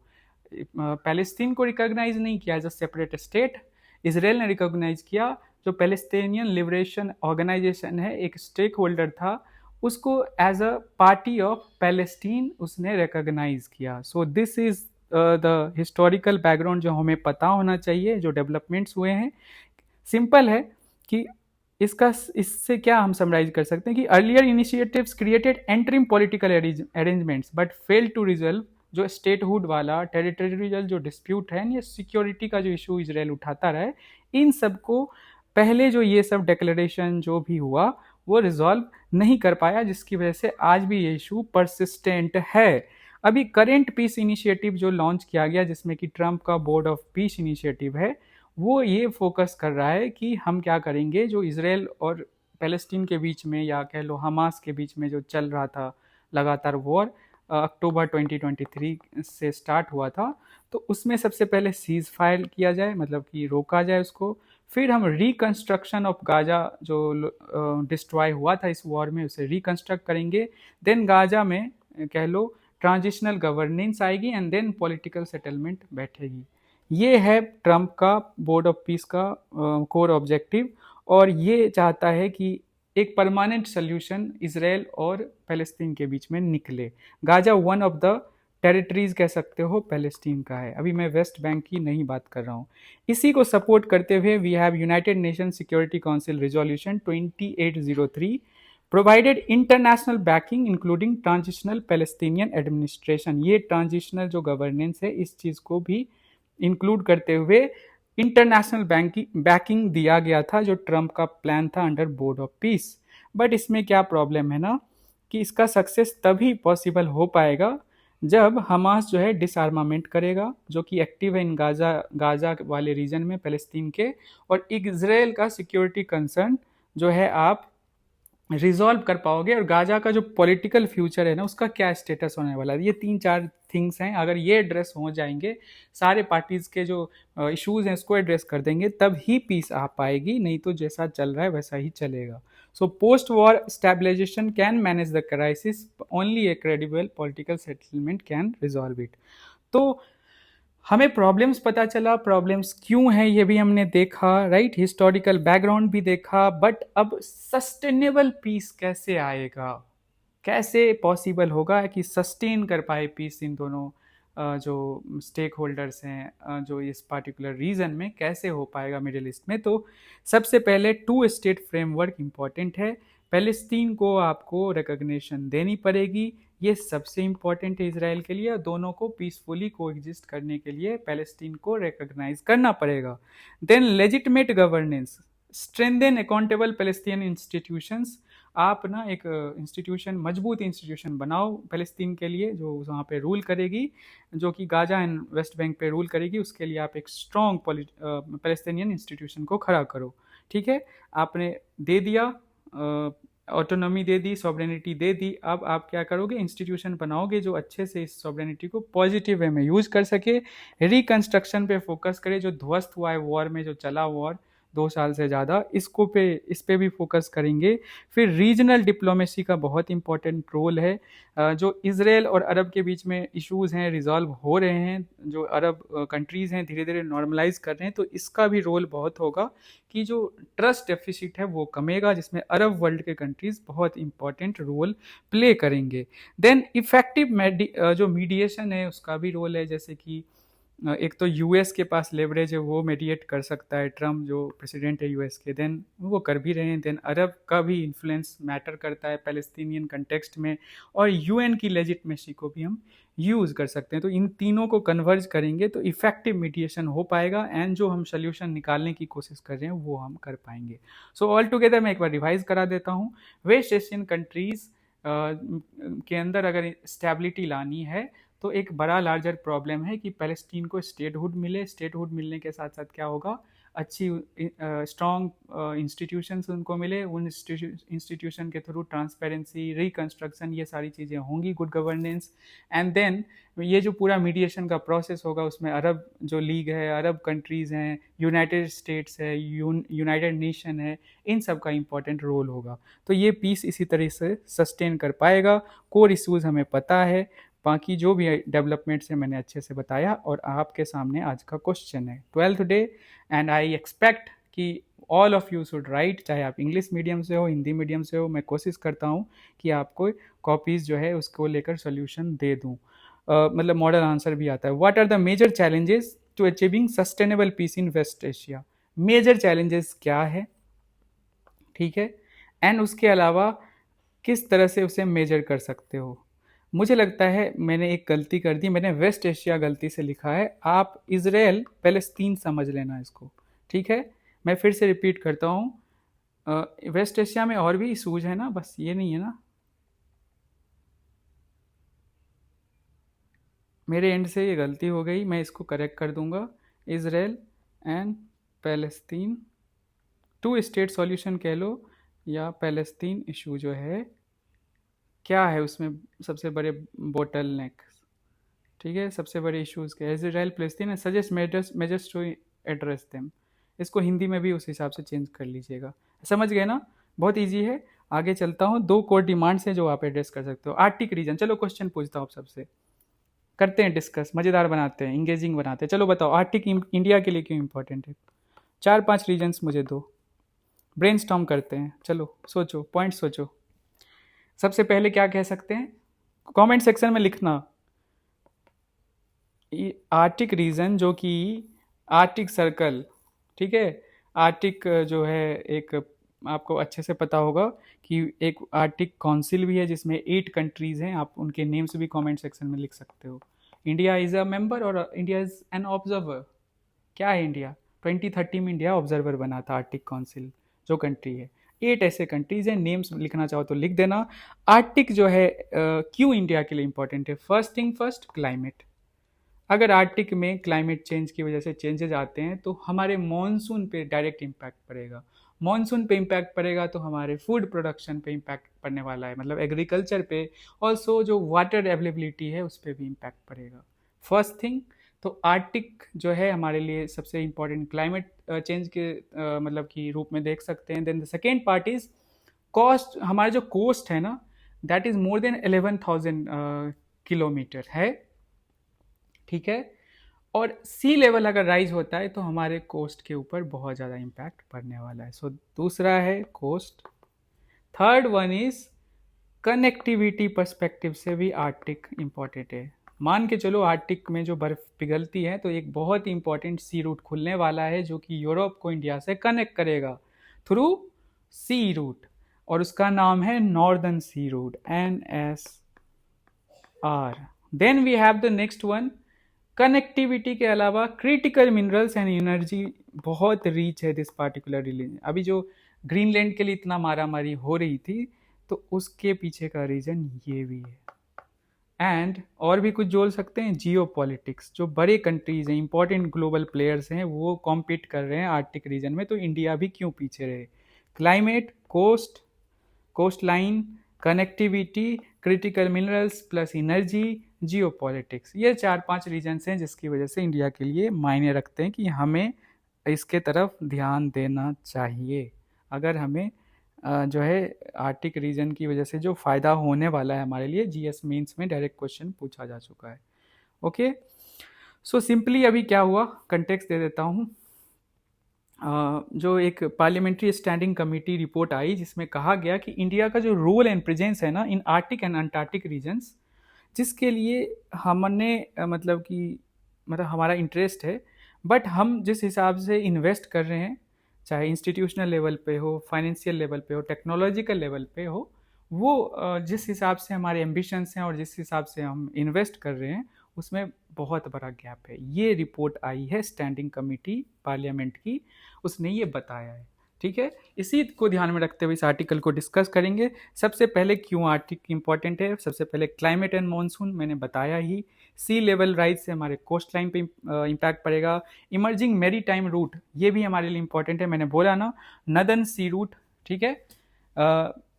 पैलेस्तीन को रिकॉग्नाइज नहीं किया as a separate state, Israel ने रिकॉग्नाइज किया जो पैलेस्टीनियन लिबरेशन ऑर्गेनाइजेशन है, एक स्टेक होल्डर था, उसको as a party of Palestine उसने रिकॉग्नाइज किया। So this is the historical background जो हमें पता होना चाहिए, जो डेवलपमेंट्स हुए हैं। सिंपल है कि इससे क्या हम समराइज कर सकते हैं कि earlier initiatives created interim political arrangements but fail to resolve जो स्टेटहुड वाला टेरिटोरियल जो डिस्प्यूट है या सिक्योरिटी का जो इशू इसराइल उठाता रहा है, इन सबको पहले जो ये सब डिक्लेरेशन जो भी हुआ वो रिजॉल्व नहीं कर पाया, जिसकी वजह से आज भी ये इशू परसिस्टेंट है। अभी करेंट पीस इनिशिएटिव जो लॉन्च किया गया जिसमें कि ट्रंप का बोर्ड ऑफ पीस इनिशिएटिव है, वो ये फोकस कर रहा है कि हम क्या करेंगे जो इसराइल और पैलेस्टीन के बीच में या कह लो हमास के बीच में जो चल रहा था लगातार वॉर, अक्टूबर 2023 से स्टार्ट हुआ था, तो उसमें सबसे पहले सीज फायर किया जाए, मतलब कि रोका जाए उसको। फिर हम रिकंस्ट्रक्शन ऑफ गाजा जो डिस्ट्रॉय हुआ था इस वॉर में उसे रिकंस्ट्रक्ट करेंगे। देन गाजा में कह लो ट्रांजिशनल गवर्नेंस आएगी एंड देन पॉलिटिकल सेटलमेंट बैठेगी। ये है ट्रंप का बोर्ड ऑफ पीस का कोर ऑब्जेक्टिव, और ये चाहता है कि एक परमानेंट सोल्यूशन इसराइल और पैलेस्टीन के बीच में निकले। Gaza one of the territories कह सकते हो पैलेस्टीन का है, अभी मैं वेस्ट बैंक की नहीं बात कर रहा हूँ। इसी को सपोर्ट करते हुए we have United Nation Security Council resolution 2803 provided international backing including transitional Palestinian administration. ये ट्रांजिशनल जो गवर्नेंस है इस चीज़ को भी इंक्लूड करते हुए इंटरनेशनल बैकिंग दिया गया था जो ट्रंप का प्लान था under board of piece. But इसमें क्या प्रॉब्लम है ना कि इसका सक्सेस तभी पॉसिबल हो पाएगा जब हमास जो है डिसआर्मामेंट करेगा, जो कि एक्टिव है इन गाजा वाले रीजन में पैलेस्तीन के, और इजराइल का सिक्योरिटी कंसर्न जो है आप रिजॉल्व कर पाओगे, और गाजा का जो पॉलिटिकल फ्यूचर है ना उसका क्या स्टेटस होने वाला है। ये 3-4 थिंग्स हैं, अगर ये एड्रेस हो जाएंगे, सारे पार्टीज़ के जो इश्यूज हैं उसको एड्रेस कर देंगे, तब ही पीस आ पाएगी, नहीं तो जैसा चल रहा है वैसा ही चलेगा। So post war stabilisation can manage the crisis, only a credible political settlement can resolve it. तो हमें प्रॉब्लम्स पता चला, प्रॉब्लम्स क्यों है ये भी हमने देखा, राइट, हिस्टोरिकल बैकग्राउंड भी देखा, बट अब सस्टेनेबल पीस कैसे आएगा, कैसे पॉसिबल होगा कि सस्टेन कर पाए पीस इन दोनों जो स्टेक होल्डर्स हैं जो इस पार्टिकुलर रीजन में, कैसे हो पाएगा मिडिल ईस्ट में। तो सबसे पहले 2 स्टेट फ्रेमवर्क इम्पॉर्टेंट है, पैलेस्तीन को आपको रिकग्निशन देनी पड़ेगी, ये सबसे इम्पॉर्टेंट है इसराइल के लिए, और दोनों को पीसफुली कोएग्जिस्ट करने के लिए पैलेस्टीन को रिकग्नाइज करना पड़ेगा। Then legitimate governance, strengthen accountable Palestine institutions, आप ना एक इंस्टीट्यूशन, मजबूत इंस्टीट्यूशन बनाओ पैलेस्तीन के लिए जो वहाँ पे रूल करेगी, जो कि गाजा एंड वेस्ट बैंक पे रूल करेगी, उसके लिए आप एक स्ट्रॉन्ग पैलेस्टीनियन इंस्टीट्यूशन को खड़ा करो, ठीक है। आपने दे दिया ऑटोनॉमी, दे दी सॉवरेनिटी, दे दी, अब आप क्या करोगे, इंस्टीट्यूशन बनाओगे जो अच्छे से इस सॉवरेनिटी को पॉजिटिव वे में यूज कर सके, रिकंस्ट्रक्शन पे फोकस करे, जो ध्वस्त हुआ है वॉर में, जो चला वॉर, 2 साल से ज़्यादा, इस पे भी फोकस करेंगे। फिर रीजनल डिप्लोमेसी का बहुत इंपॉर्टेंट रोल है। जो इसराइल और अरब के बीच में इश्यूज़ हैं रिजॉल्व हो रहे हैं, जो अरब कंट्रीज़ हैं धीरे धीरे नॉर्मलाइज कर रहे हैं, तो इसका भी रोल बहुत होगा कि जो ट्रस्ट डेफिसिट है वो कमेगा, जिसमें अरब वर्ल्ड के कंट्रीज़ बहुत इंपॉर्टेंट रोल प्ले करेंगे। देन इफेक्टिव जो मीडिएशन है उसका भी रोल है, जैसे कि एक तो यूएस के पास लेवरेज है, वो मीडिएट कर सकता है, ट्रम्प जो प्रेसिडेंट है यूएस के, देन वो कर भी रहे हैं। देन अरब का भी इन्फ्लुएंस मैटर करता है पैलेस्टीनियन कंटेक्स्ट में, और यूएन की लेजिटमेसी को भी हम यूज़ कर सकते हैं। तो इन तीनों को कन्वर्ज करेंगे तो इफेक्टिव मीडिएशन हो पाएगा, एंड जो हम सोल्यूशन निकालने की कोशिश कर रहे हैं वो हम कर पाएंगे। सो ऑल टुगेदर मैं एक बार रिवाइज करा देता हूँ। वेस्ट एशियन कंट्रीज़ के अंदर अगर स्टेबिलिटी लानी है तो एक बड़ा लार्जर प्रॉब्लम है कि पैलेस्टीन को स्टेटहुड मिले। स्टेटहुड मिलने के साथ साथ क्या होगा, अच्छी स्ट्रॉन्ग इंस्टीट्यूशंस उनको मिले, उन इंस्टीट्यूशन के थ्रू ट्रांसपेरेंसी, रिकंस्ट्रक्शन, ये सारी चीज़ें होंगी, गुड गवर्नेंस। एंड देन ये जो पूरा मीडिएशन का प्रोसेस होगा उसमें अरब जो लीग है, अरब कंट्रीज़ हैं, यूनाइटेड स्टेट्स है, यूनाइटेड नेशन है, इन सब का इंपॉर्टेंट रोल होगा। तो ये पीस इसी तरह से सस्टेन कर पाएगा। कोर इश्यूज़ हमें पता है, बाकी जो भी डेवलपमेंट्स है मैंने अच्छे से बताया, और आपके सामने आज का क्वेश्चन है 12th day, and I expect कि all of you should write, चाहे आप इंग्लिश मीडियम से हो, हिंदी मीडियम से हो। मैं कोशिश करता हूँ कि आपको कॉपीज़ जो है उसको लेकर सोल्यूशन दे दूँ, मतलब मॉडल आंसर भी आता है। What are the major challenges to achieving sustainable peace in West Asia? Major challenges क्या है, ठीक है, एंड उसके अलावा किस तरह से उसे मेजर कर सकते हो। मुझे लगता है मैंने एक गलती कर दी, मैंने वेस्ट एशिया गलती से लिखा है, आप इजराइल पैलेस्तीन समझ लेना इसको, ठीक है। मैं फिर से रिपीट करता हूँ, वेस्ट एशिया में और भी इशूज है ना, बस ये नहीं है ना, मेरे एंड से ये गलती हो गई, मैं इसको करेक्ट कर दूंगा। Israel and Palestine, two state solution कह लो, या पैलेस्तीन इशू जो है क्या है उसमें सबसे बड़े बोटल नेक, ठीक है, सबसे बड़े इश्यूज़ के Israel Palestine, suggest measures to address them. इसको हिंदी में भी उस हिसाब से चेंज कर लीजिएगा। समझ गए ना, बहुत इजी है। आगे चलता हूँ, 2 कोर डिमांड्स हैं जो आप एड्रेस कर सकते हो। आर्टिक रीजन, चलो क्वेश्चन पूछता हूँ आप सबसे, करते हैं डिस्कस, मज़ेदार बनाते हैं, इंगेजिंग बनाते हैं। चलो बताओ आर्टिक इंडिया के लिए क्यों इंपॉर्टेंट है? 4-5 रीजन्स मुझे दो, ब्रेनस्टॉर्म करते हैं, चलो सोचो, पॉइंट सोचो। सबसे पहले क्या कह सकते हैं, कमेंट सेक्शन में लिखना। आर्टिक रीजन जो कि आर्टिक सर्कल, ठीक है, आर्टिक जो है एक आपको अच्छे से पता होगा कि एक आर्टिक काउंसिल भी है जिसमें 8 कंट्रीज़ हैं, आप उनके नेम्स भी कमेंट सेक्शन में लिख सकते हो। इंडिया इज़ अ मेंबर और इंडिया इज़ एन ऑब्जर्वर। क्या है इंडिया? 2030 में इंडिया ऑब्जर्वर बना था आर्टिक काउंसिल जो कंट्री है। 8 ऐसे कंट्रीज़ हैं, नेम्स लिखना चाहो तो लिख देना। आर्टिक जो है क्यों इंडिया के लिए इंपॉर्टेंट है? First thing first, climate. अगर आर्टिक में क्लाइमेट चेंज की वजह से चेंजेस आते हैं तो हमारे मॉनसून पे डायरेक्ट इम्पैक्ट पड़ेगा। मॉनसून पे इम्पैक्ट पड़ेगा तो हमारे फूड प्रोडक्शन पे इम्पैक्ट पड़ने वाला है, मतलब एग्रीकल्चर पे। ऑल्सो जो वाटर अवेलेबिलिटी है उस पर भी इम्पैक्ट पड़ेगा। फर्स्ट थिंग, तो आर्टिक जो है हमारे लिए सबसे इम्पॉर्टेंट क्लाइमेट चेंज के मतलब कि रूप में देख सकते हैं। Then the second part is coast. हमारे जो कोस्ट है ना, that is more than 11,000 kilometre है, ठीक है। और सी लेवल अगर राइज होता है तो हमारे कोस्ट के ऊपर बहुत ज़्यादा इम्पैक्ट पड़ने वाला है। सो दूसरा है coast. Third one is connectivity perspective से भी आर्टिक इम्पॉर्टेंट है। मान के चलो आर्टिक में जो बर्फ़ पिघलती है तो एक बहुत ही इंपॉर्टेंट सी रूट खुलने वाला है जो कि यूरोप को इंडिया से कनेक्ट करेगा थ्रू सी रूट, और उसका नाम है Northern Sea Route, NSR। Then we have the next one, connectivity के अलावा क्रिटिकल मिनरल्स एंड एनर्जी बहुत रीच है दिस पार्टिकुलर रीजन। अभी जो ग्रीनलैंड के लिए इतना मारामारी हो रही थी तो उसके पीछे का रीजन ये भी है। एंड और भी कुछ जोड़ सकते हैं, जियो पॉलिटिक्स, जो बड़े कंट्रीज हैं, इंपॉर्टेंट ग्लोबल प्लेयर्स हैं, वो कॉम्पीट कर रहे हैं आर्टिक रीजन में, तो इंडिया भी क्यों पीछे रहे। Climate, coast line, connectivity, critical minerals plus energy, geopolitics, ये 4-5 रीजन्स हैं जिसकी वजह से इंडिया के लिए मायने रखते हैं कि हमें इसके तरफ ध्यान देना चाहिए अगर हमें जो है आर्टिक रीजन की वजह से जो फ़ायदा होने वाला है हमारे लिए। जीएस मेंस में डायरेक्ट क्वेश्चन पूछा जा चुका है। ओके, सो सिंपली अभी क्या हुआ, कंटेक्स्ट दे देता हूँ। जो एक पार्लियामेंट्री स्टैंडिंग कमेटी रिपोर्ट आई जिसमें कहा गया कि इंडिया का जो रोल एंड प्रेजेंस है ना इन आर्टिक एंड अंटार्कटिक रीजन्स, जिसके लिए हमने मतलब हमारा इंटरेस्ट है, बट हम जिस हिसाब से इन्वेस्ट कर रहे हैं, चाहे इंस्टीट्यूशनल लेवल पे हो, फाइनेंशियल लेवल पे हो, टेक्नोलॉजिकल लेवल पे हो, वो जिस हिसाब से हमारे एम्बिशंस हैं और जिस हिसाब से हम इन्वेस्ट कर रहे हैं उसमें बहुत बड़ा गैप है। ये रिपोर्ट आई है स्टैंडिंग कमेटी पार्लियामेंट की, उसने ये बताया है। ठीक है, इसी को ध्यान में रखते हुए इस आर्टिकल को डिस्कस करेंगे। सबसे पहले क्यों आर्टिक इंपॉर्टेंट है, सबसे पहले क्लाइमेट एंड मॉनसून मैंने बताया ही। सी लेवल राइज से हमारे कोस्ट लाइन पे इम्पैक्ट पड़ेगा। इमर्जिंग मेरी टाइम रूट, ये भी हमारे लिए इंपॉर्टेंट है, मैंने बोला ना, नदर्न सी रूट। ठीक है,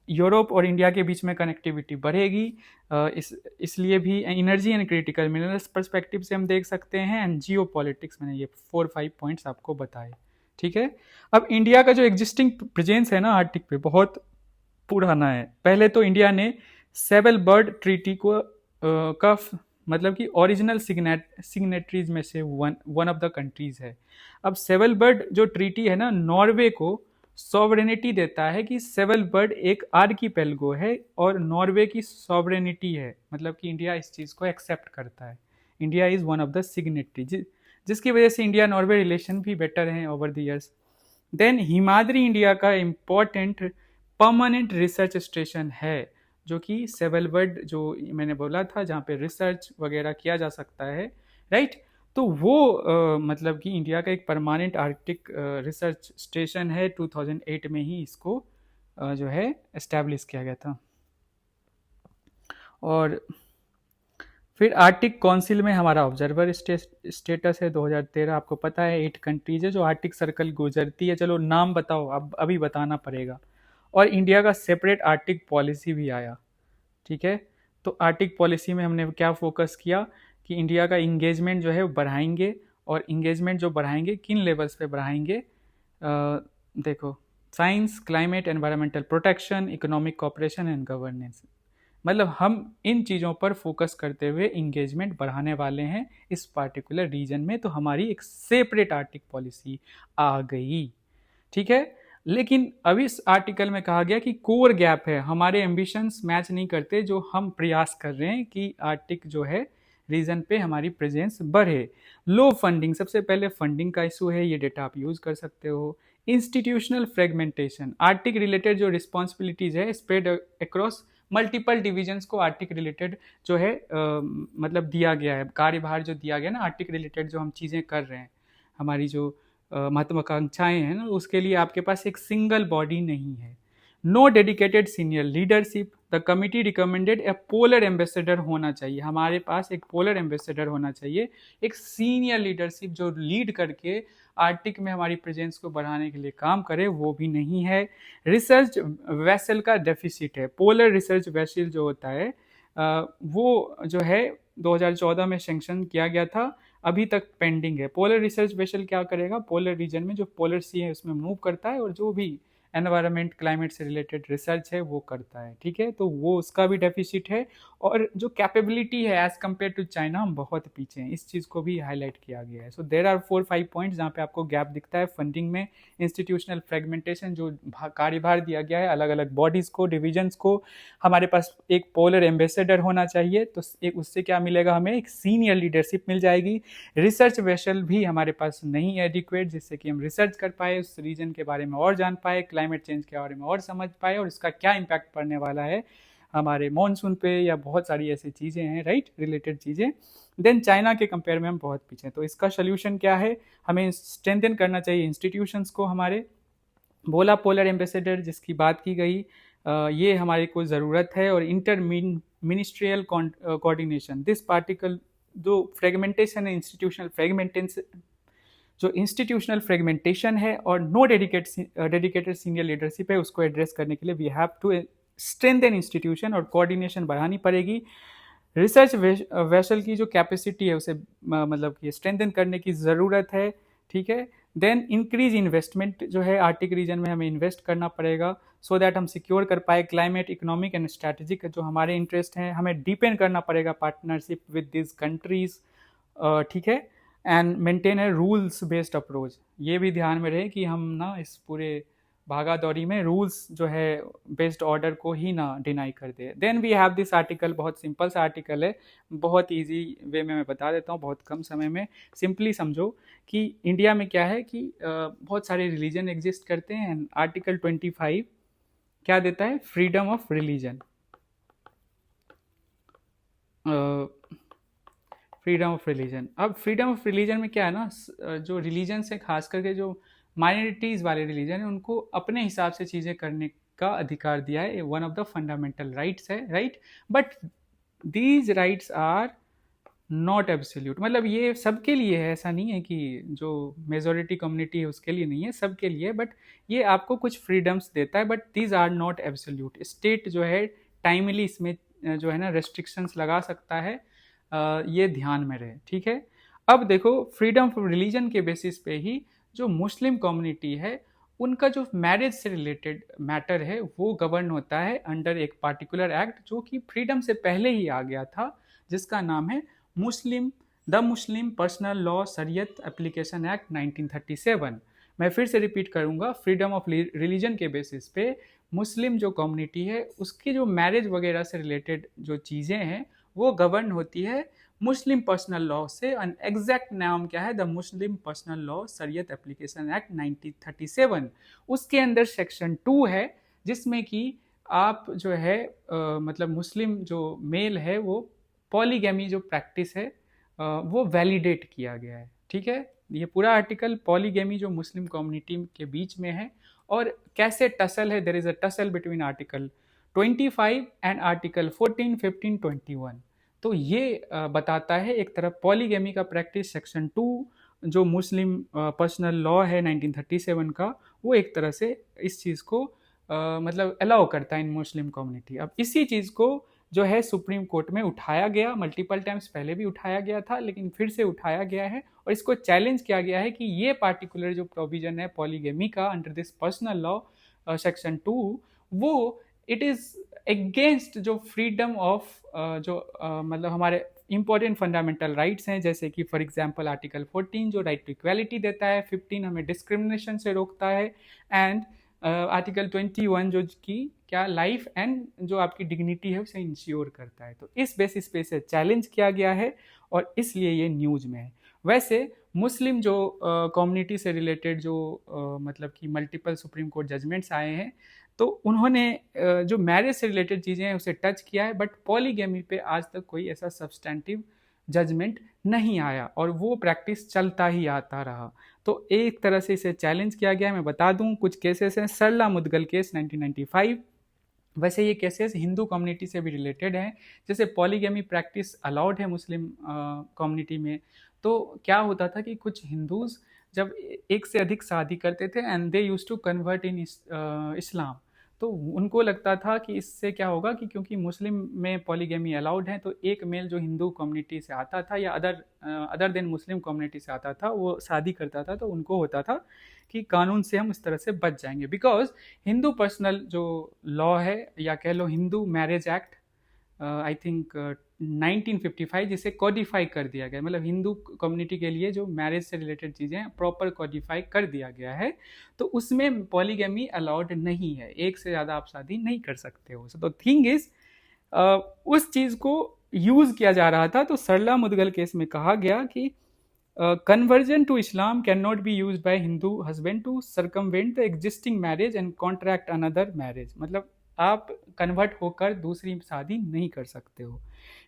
यूरोप और इंडिया के बीच में कनेक्टिविटी बढ़ेगी, इसलिए भी energy and critical minerals perspective से हम देख सकते हैं, एंड जियो पॉलिटिक्स, मैंने ये 4-5 पॉइंट्स आपको बताए। ठीक है, अब इंडिया का जो एग्जिस्टिंग प्रेजेंस है ना आर्टिक पे बहुत पुराना है। पहले तो इंडिया ने सेवल बर्ड ट्रीटी को का मतलब कि ओरिजिनल सिग्नेटरीज में से वन ऑफ द कंट्रीज है। अब सेवल बर्ड जो ट्रीटी है ना, नॉर्वे को सॉवरेनिटी देता है कि सेवल बर्ड एक आर्कीपेलगो है और नॉर्वे की सॉवरेनिटी है, मतलब कि इंडिया इस चीज़ को एक्सेप्ट करता है। India is one of the signatory, जिसकी वजह से इंडिया नॉर्वे रिलेशन भी बेटर हैं over the years. Then Himadri India का इम्पोर्टेंट परमानेंट रिसर्च स्टेशन है, जो कि सेवल बर्ड जो मैंने बोला था जहाँ पे रिसर्च वगैरह किया जा सकता है, राइट। तो वो मतलब कि इंडिया का एक परमानेंट आर्कटिक रिसर्च स्टेशन है। 2008 में ही इसको जो है एस्टैब्लिश किया गया था। और फिर आर्टिक काउंसिल में हमारा ऑब्जर्वर स्टेटस है 2013। आपको पता है 8 कंट्रीज है जो आर्टिक सर्कल गुजरती है। चलो नाम बताओ, अब अभी बताना पड़ेगा। और इंडिया का सेपरेट आर्टिक पॉलिसी भी आया। ठीक है, तो आर्टिक पॉलिसी में हमने क्या फोकस किया कि इंडिया का इंगेजमेंट जो है वो बढ़ाएंगे। और इंगेजमेंट जो बढ़ाएंगे किन लेवल्स पे बढ़ाएंगे, देखो, science, climate, environmental protection, economic cooperation and governance. मतलब हम इन चीज़ों पर फोकस करते हुए इंगेजमेंट बढ़ाने वाले हैं इस पार्टिकुलर रीजन में। तो हमारी एक सेपरेट आर्टिक पॉलिसी आ गई। ठीक है, लेकिन अभी इस आर्टिकल में कहा गया कि कोर गैप है, हमारे एम्बिशंस मैच नहीं करते जो हम प्रयास कर रहे हैं कि आर्टिक जो है रीजन पे हमारी प्रेजेंस बढ़े। लो फंडिंग, सबसे पहले फंडिंग का इशू है, ये डेटा आप यूज कर सकते हो। इंस्टीट्यूशनल फ्रेगमेंटेशन, आर्टिक रिलेटेड जो रिस्पॉन्सिबिलिटीज है स्प्रेड अक्रॉस मल्टीपल डिविजन्स को आर्टिक रिलेटेड जो है मतलब दिया गया है, कार्यभार जो दिया गया ना आर्टिक रिलेटेड जो हम चीज़ें कर रहे हैं, हमारी जो महत्वाकांक्षाएं हैं ना, उसके लिए आपके पास एक सिंगल बॉडी नहीं है। No dedicated senior leadership, the committee recommended a polar ambassador होना चाहिए, हमारे पास एक पोलर एम्बेसडर होना चाहिए, एक सीनियर लीडरशिप जो लीड करके आर्टिक में हमारी प्रेजेंस को बढ़ाने के लिए काम करे, वो भी नहीं है। रिसर्च वेसल का डेफिसिट है, पोलर रिसर्च वेसल जो होता है वो जो है 2014 में सेंक्शन किया गया था, अभी तक पेंडिंग है। पोलर रिसर्च वेसल क्या करेगा, पोलर रीजन में जो पोलर सी है उसमें मूव करता है और जो भी एनवायरनमेंट क्लाइमेट से रिलेटेड रिसर्च है वो करता है। ठीक है, तो वो उसका भी डेफिसिट है। और जो कैपेबिलिटी है एज कम्पेयर टू चाइना हम बहुत पीछे हैं, इस चीज़ को भी हाईलाइट किया गया है। सो देर आर 4-5 पॉइंट्स जहाँ पे आपको गैप दिखता है फंडिंग में। इंस्टीट्यूशनल फ्रेगमेंटेशन, जो कार्यभार दिया गया है अलग अलग बॉडीज़ को, डिविजन्स को, हमारे पास एक पोलर एम्बेसडर होना चाहिए, तो एक उससे क्या मिलेगा, हमें एक सीनियर लीडरशिप मिल जाएगी। रिसर्च वेसल भी हमारे पास नहीं है एडिक्वेट, जिससे कि हम रिसर्च कर पाए, उस रीजन के बारे में और जान पाए, क्लाइमेट चेंज के बारे में और समझ पाए और इसका क्या इम्पैक्ट पड़ने वाला है हमारे मॉनसून पे, या बहुत सारी ऐसी चीज़ें हैं, राइट, रिलेटेड चीज़ें। देन चाइना के कंपेयर में हम बहुत पीछे हैं। तो इसका सोल्यूशन क्या है, हमें स्ट्रेंथन करना चाहिए इंस्टीट्यूशंस को। हमारे बोला पोलर एम्बेसडर जिसकी बात की गई, ये हमारे को ज़रूरत है। और inter ministerial coordination, this particle जो फ्रेगमेंटेशन है, इंस्टीट्यूशनल फ्रेगमेंटेशन, जो इंस्टीट्यूशनल फ्रेगमेंटेशन है और नो डेडिकेटेड सीनियर लीडरशिप है, उसको एड्रेस करने के लिए we have to strengthen institution और कोऑर्डिनेशन बढ़ानी पड़ेगी। रिसर्च वेसल की जो कैपेसिटी है उसे मतलब कि स्ट्रेंथन करने की ज़रूरत है। ठीक है। देन इंक्रीज इन्वेस्टमेंट जो है आर्टिक रीजन में हमें इन्वेस्ट करना पड़ेगा सो दैट हम सिक्योर कर पाए क्लाइमेट, इकोनॉमिक एंड स्ट्रैटेजिक जो हमारे इंटरेस्ट हैं, हमें डिपेंड करना पड़ेगा पार्टनरशिप विद दिस कंट्रीज, ठीक है। And maintain A rules based approach, ये भी ध्यान में रहे कि हम ना इस पूरे भागा दौड़ी में रूल्स जो है बेस्ड ऑर्डर को ही ना डिनाई कर दे। Then we have this article, बहुत सिंपल सा आर्टिकल है, बहुत इजी वे में मैं बता देता हूँ बहुत कम समय में। सिंपली समझो कि इंडिया में क्या है कि बहुत सारे रिलीजन एग्जिस्ट करते हैं एंड आर्टिकल 25 क्या देता है, freedom of religion. Freedom of religion, अब फ्रीडम ऑफ रिलीजन में क्या है ना, जो रिलीजन से खास करके जो माइनॉरिटीज़ वाले रिलीजन है उनको अपने हिसाब से चीज़ें करने का अधिकार दिया है, one of the fundamental rights है, right. But these rights are not absolute, मतलब ये सबके लिए है, ऐसा नहीं है कि जो मेजोरिटी कम्युनिटी है उसके लिए नहीं है, सबके लिए। बट ये आपको कुछ फ्रीडम्स देता है, but these are not absolute. State जो है टाइमली इसमें जो है ना रेस्ट्रिक्शंस लगा सकता है, ये ध्यान में रहे, ठीक है। अब देखो फ्रीडम ऑफ रिलीजन के बेसिस पे ही जो मुस्लिम कम्युनिटी है उनका जो मैरिज से रिलेटेड मैटर है वो गवर्न होता है अंडर एक पार्टिकुलर एक्ट जो कि फ्रीडम से पहले ही आ गया था, जिसका नाम है मुस्लिम पर्सनल लॉ शरीयत एप्लीकेशन एक्ट 1937। मैं फिर से रिपीट करूंगा, फ्रीडम ऑफ रिलीजन के बेसिस पे मुस्लिम जो कम्युनिटी है उसकी जो मैरिज वगैरह से रिलेटेड जो चीज़ें हैं वो गवर्न होती है मुस्लिम पर्सनल लॉ से। एग्जैक्ट नाम क्या है, द मुस्लिम पर्सनल लॉ शरीयत एप्लीकेशन एक्ट 1937। उसके अंदर सेक्शन 2 है जिसमें कि आप जो है मतलब मुस्लिम जो मेल है वो पॉलीगैमी जो प्रैक्टिस है वो वैलिडेट किया गया है, ठीक है। ये पूरा आर्टिकल पॉलीगैमी जो मुस्लिम कम्युनिटी के बीच में है और कैसे टसल है, there is a tussle between article 25 and article 14, 15, 21। तो ये बताता है एक तरफ पॉलीगैमी का प्रैक्टिस, सेक्शन 2 जो मुस्लिम पर्सनल लॉ है 1937 का, वो एक तरह से इस चीज़ को मतलब अलाउ करता है इन मुस्लिम कम्युनिटी। अब इसी चीज़ को जो है सुप्रीम कोर्ट में उठाया गया, मल्टीपल टाइम्स पहले भी उठाया गया था लेकिन फिर से उठाया गया है और इसको चैलेंज किया गया है कि ये पार्टिकुलर जो प्रोविजन है पॉलीगेमी का under this personal law section 2 वो इट इज़ अगेंस्ट जो फ्रीडम ऑफ जो मतलब हमारे इंपॉर्टेंट फंडामेंटल राइट्स हैं, जैसे कि फॉर एग्जांपल आर्टिकल 14 जो राइट टू इक्वालिटी देता है, 15 हमें डिस्क्रिमिनेशन से रोकता है एंड आर्टिकल 21 जो कि क्या लाइफ एंड जो आपकी डिग्निटी है उसे इंश्योर करता है। तो इस बेसिस पे इसे चैलेंज किया गया है और इसलिए ये न्यूज़ में है। वैसे मुस्लिम जो कम्युनिटी से रिलेटेड जो मतलब कि मल्टीपल सुप्रीम कोर्ट जजमेंट्स आए हैं तो उन्होंने जो मैरिज से रिलेटेड चीज़ें हैं उसे टच किया है, बट पॉलीगैमी पे आज तक कोई ऐसा सब्सटेंटिव जजमेंट नहीं आया और वो प्रैक्टिस चलता ही आता रहा। तो एक तरह से इसे चैलेंज किया गया है। मैं बता दूं कुछ केसेस हैं, सरला मुदगल केस 1995। वैसे ये केसेस हिंदू कम्युनिटी से भी रिलेटेड हैं, जैसे पॉलीगैमी प्रैक्टिस अलाउड है मुस्लिम कम्युनिटी में। तो क्या होता था कि कुछ हिंदूज जब एक से अधिक शादी करते थे and they use to convert in Islam, तो उनको लगता था कि इससे क्या होगा कि क्योंकि मुस्लिम में पॉलीगैमी अलाउड है तो एक मेल जो हिंदू कम्युनिटी से आता था या अदर देन मुस्लिम कम्युनिटी से आता था वो शादी करता था, तो उनको होता था कि कानून से हम इस तरह से बच जाएंगे। बिकॉज हिंदू पर्सनल जो लॉ है या कह लो Hindu marriage act I think 1955 जिसे कोडिफाई कर दिया गया, मतलब हिंदू कम्युनिटी के लिए जो मैरिज से रिलेटेड चीज़ें प्रॉपर कोडिफाई कर दिया गया है, तो उसमें पॉलीगैमी अलाउड नहीं है, एक से ज़्यादा आप शादी नहीं कर सकते हो। तो थिंग इज उस चीज़ को यूज़ किया जा रहा था। तो सरला मुदगल केस में कहा गया कि conversion to Islam can not be use by Hindu husband to circumvent the existing marriage and contract another marriage, मतलब आप कन्वर्ट होकर दूसरी शादी नहीं कर सकते हो।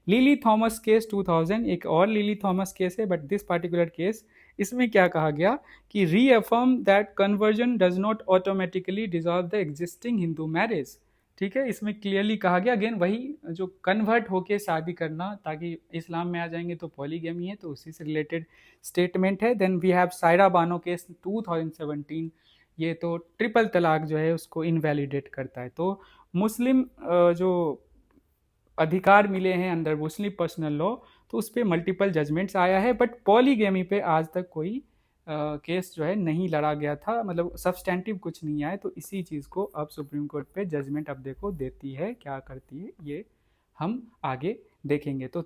लिली थॉमस केस 2000 एक और लिली थॉमस केस है, बट दिस पार्टिकुलर केस इसमें क्या कहा गया कि reaffirm that conversion does not automatically dissolve the existing Hindu marriage. ठीक है, इसमें क्लियरली कहा गया, अगेन वही जो कन्वर्ट होके शादी करना ताकि इस्लाम में आ जाएंगे तो पॉलीगैमी है, तो उसी से रिलेटेड स्टेटमेंट है। Then we have Saira Bano case 2017, ये तो ट्रिपल तलाक जो है उसको इनवैलिडेट करता है। तो मुस्लिम जो अधिकार मिले हैं अंदर मुस्लिम पर्सनल लॉ तो उस पर मल्टीपल जजमेंट्स आया है, बट पॉलीगैमी पे आज तक कोई केस जो है नहीं लड़ा गया था, मतलब सब्सटेंटिव कुछ नहीं आया, तो इसी चीज़ को अब सुप्रीम कोर्ट पे जजमेंट अब देखो देती है, क्या करती है ये हम आगे देखेंगे। तो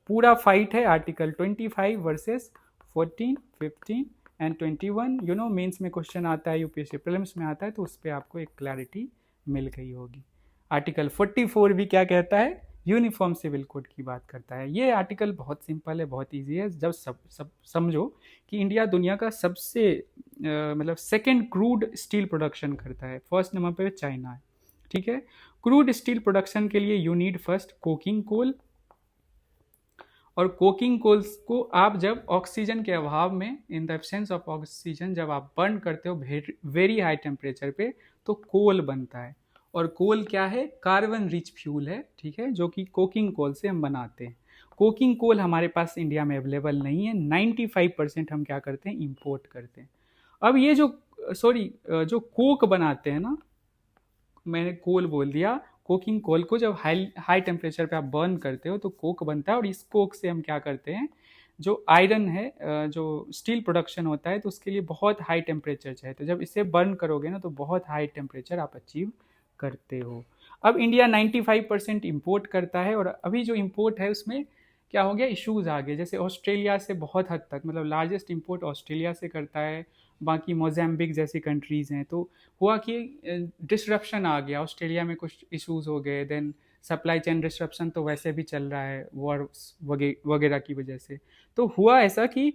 पूरा फाइट है आर्टिकल 25 वर्सेस 14, 15 एंड 21। मेंस में क्वेश्चन आता है, यूपीएससी प्रीलिम्स में आता है, तो उस पर आपको एक क्लैरिटी मिल गई होगी। आर्टिकल 44 भी क्या कहता है, यूनिफॉर्म सिविल कोड की बात करता है। ये आर्टिकल बहुत सिंपल है, बहुत इजी है। जब सब समझो कि इंडिया दुनिया का सबसे मतलब सेकंड क्रूड स्टील प्रोडक्शन करता है, फर्स्ट नंबर पे चाइना है, ठीक है। क्रूड स्टील प्रोडक्शन के लिए you need first coking coal, और कोकिंग कोल्स को आप जब ऑक्सीजन के अभाव में, in the absence of oxygen, जब आप बर्न करते हो वेरी हाई टेम्परेचर पे, तो कोल बनता है। और कोल क्या है, कार्बन रिच फ्यूल है, ठीक है, जो कि कोकिंग कोल से हम बनाते हैं। कोकिंग कोल हमारे पास इंडिया में अवेलेबल नहीं है, 95% हम क्या करते हैं, इंपोर्ट करते हैं। अब ये जो जो कोक बनाते हैं ना, मैंने कोल बोल दिया, कोकिंग कोल को जब हाई हाई टेम्परेचर पे आप बर्न करते हो तो कोक बनता है, और इस कोक से हम क्या करते हैं, जो आयरन है, जो स्टील प्रोडक्शन होता है, तो उसके लिए बहुत हाई टेम्परेचर चाहिए, तो जब इसे बर्न करोगे ना तो बहुत हाई टेम्परेचर आप अचीव करते हो। अब इंडिया 95% इम्पोर्ट करता है, और अभी जो इम्पोर्ट है उसमें क्या हो गया, इश्यूज आ गए। जैसे ऑस्ट्रेलिया से बहुत हद तक, मतलब लार्जेस्ट इम्पोर्ट ऑस्ट्रेलिया से करता है, बाकी मोज़ेम्बिक जैसी कंट्रीज़ हैं। तो हुआ कि डिसरप्शन आ गया, ऑस्ट्रेलिया में कुछ इश्यूज हो गए, देन सप्लाई चेन डिसरप्शन तो वैसे भी चल रहा है वॉर वगैरह की वजह से। तो हुआ ऐसा कि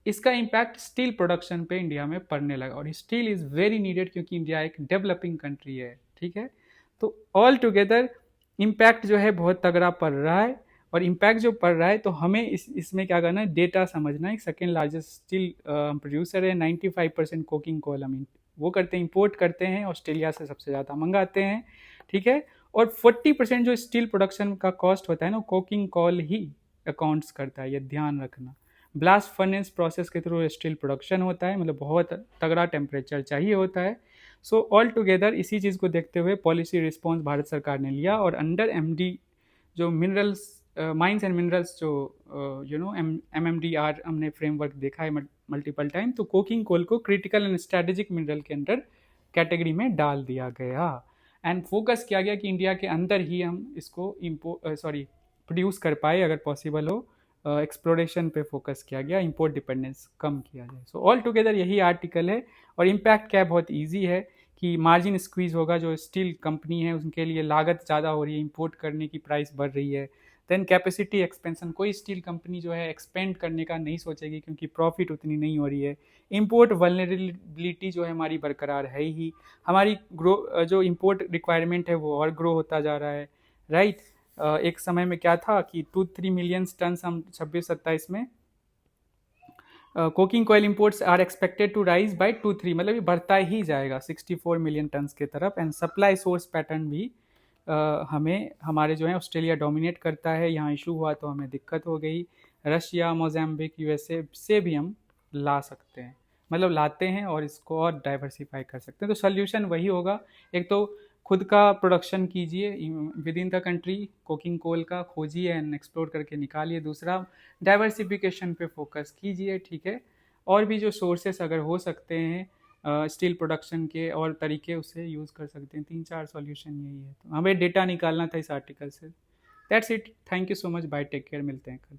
इसका इम्पैक्ट स्टील प्रोडक्शन पे इंडिया में पड़ने लगा, और स्टील इज़ वेरी नीडेड क्योंकि इंडिया एक डेवलपिंग कंट्री है, ठीक है। तो ऑल टुगेदर इम्पैक्ट जो है बहुत तगड़ा पड़ रहा है, और इम्पैक्ट जो पड़ रहा है तो हमें इसमें क्या करना है, डेटा समझना है। सेकेंड लार्जेस्ट स्टील प्रोड्यूसर है, 95% कोकिंग कोल हम वो करते हैं, इंपोर्ट करते हैं, ऑस्ट्रेलिया से सबसे ज़्यादा मंगाते हैं, ठीक है। और 40% जो स्टील प्रोडक्शन का कॉस्ट होता है ना, कोकिंग कोल ही अकाउंट्स करता है, ये ध्यान रखना। ब्लास्ट फर्नेस प्रोसेस के थ्रू स्टील प्रोडक्शन होता है, मतलब बहुत तगड़ा टेम्परेचर चाहिए होता है। सो ऑल टुगेदर इसी चीज़ को देखते हुए पॉलिसी रिस्पॉन्स भारत सरकार ने लिया, और अंडर एमडी जो मिनरल्स, माइंस एंड मिनरल्स, जो MMDR हमने फ्रेमवर्क देखा है मल्टीपल टाइम, तो कोकिंग कोल को क्रिटिकल एंड स्ट्रेटेजिक मिनरल के अंडर कैटेगरी में डाल दिया गया, एंड फोकस किया गया कि इंडिया के अंदर ही हम इसको प्रोड्यूस कर पाए अगर पॉसिबल हो। एक्सप्लोरेशन पे फोकस किया गया, इंपोर्ट डिपेंडेंस कम किया जाए। सो ऑल टुगेदर यही आर्टिकल है, और इम्पैक्ट क्या है, बहुत ईजी है कि मार्जिन स्क्वीज होगा, जो स्टील कंपनी है उनके लिए लागत ज़्यादा हो रही है, इंपोर्ट करने की प्राइस बढ़ रही है। देन कैपेसिटी एक्सपेंशन, कोई स्टील कंपनी जो है एक्सपेंड करने का नहीं सोचेगी क्योंकि प्रॉफिट उतनी नहीं हो रही है। इंपोर्ट वल्नरेबिलिटी जो है हमारी बरकरार है ही, हमारी जो इंपोर्ट रिक्वायरमेंट है वो और ग्रो होता जा रहा है, राइट। एक समय में क्या था कि 2-3 मिलियन टन हम 26-27 में, coking coal imports are expected to rise by 2-3, मतलब ये बढ़ता ही जाएगा 64 मिलियन टन के तरफ। एंड सप्लाई सोर्स पैटर्न भी हमें, हमारे जो है ऑस्ट्रेलिया डोमिनेट करता है, यहाँ इशू हुआ तो हमें दिक्कत हो गई। रशिया, मोज़ेम्बिक, यूएसए से भी हम ला सकते हैं, मतलब लाते हैं, और इसको और डाइवर्सिफाई कर सकते हैं। तो सोल्यूशन वही होगा, एक तो खुद का प्रोडक्शन कीजिए within the country, coking coal का खोजिए एंड एक्सप्लोर करके निकालिए। दूसरा, डाइवर्सिफिकेशन पे फोकस कीजिए, ठीक है। और भी जो सोर्सेस अगर हो सकते हैं स्टील प्रोडक्शन के और तरीके, उसे यूज़ कर सकते हैं। 3-4 सॉल्यूशन यही है, तो हमें डेटा निकालना था इस आर्टिकल से। That's it, thank you so much, bye, take care, मिलते हैं कल।